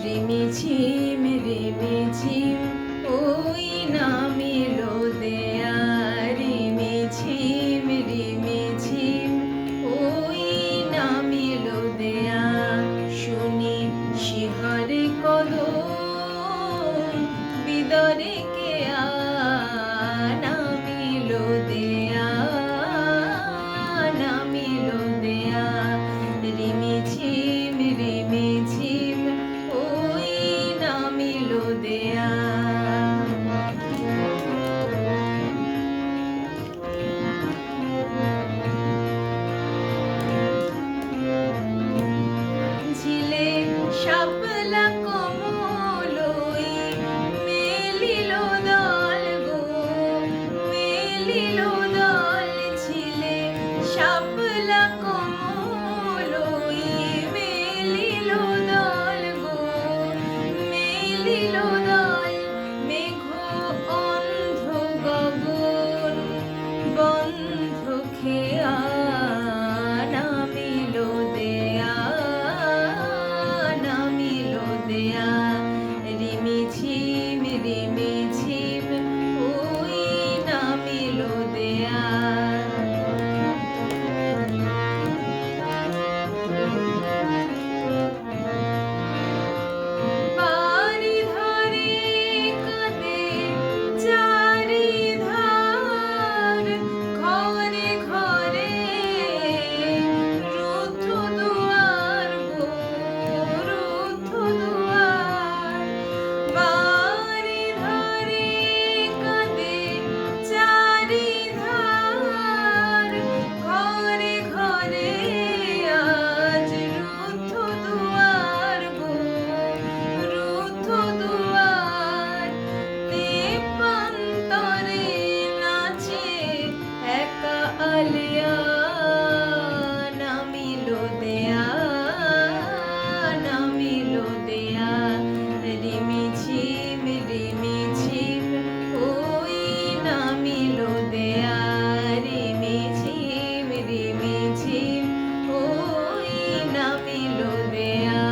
রিমিঝিম ওই নামিলো দেয়া রিমিঝিম ওই নামিলো দেয়া শুনি শিহরে কদম বিদরে কেয়া নামিলো দেয়া রিমিঝিম ওই নামিলো দেয়া ঝিলে শাপলা কমলই মেলিল দল গো মেলিল দল ঝিলে শাপলা কমলই মেলিল দল গো মেলিল দল মেঘ অন্ধ গগন বন্ধ খেয়া নামিলো দেয়া রিমিঝিম ওই নামিলো দেয়া বাড়ি ধরে কাঁদে চারিধার ঘরে ঘরে রুদ্ধ দুয়ার গো রুদ্ধ দুয়ার বাড়ি ধরে কাঁদে চারিধার ঘরে ঘরে আজ রুদ্ধ দুয়ার গো রুদ্ধ দুয়ার তেপান্তরে নাচে একা আলিয়া নামিলো দেয়া রিমিঝিম ওই নামিলো দেয়া রিমিঝিম ওই নামিলো দেয়া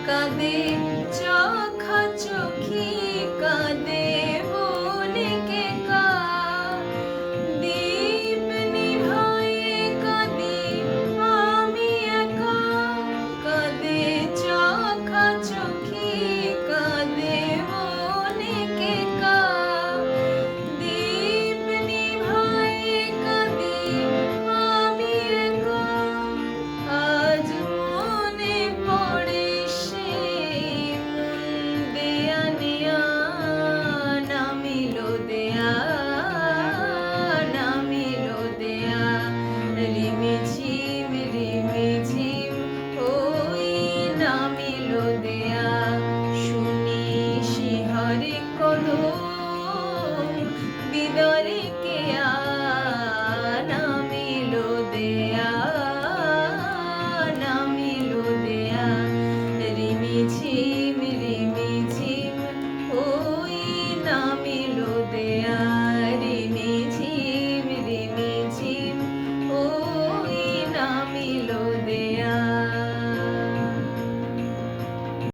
কাঁদে চোখাচোখি কাঁদে বনেকে কা দীপ নিভায়ে কাঁদি আমি একা কাঁদে চোখাচোখি কাঁদে বনেকে কা দীপ নিভায়ে কাঁদি আমি একা আজ মনে পড়ে নামিলো দেয়া রিমিঝিম ওই নামিলো দেয়া শুনি শিহরে কদম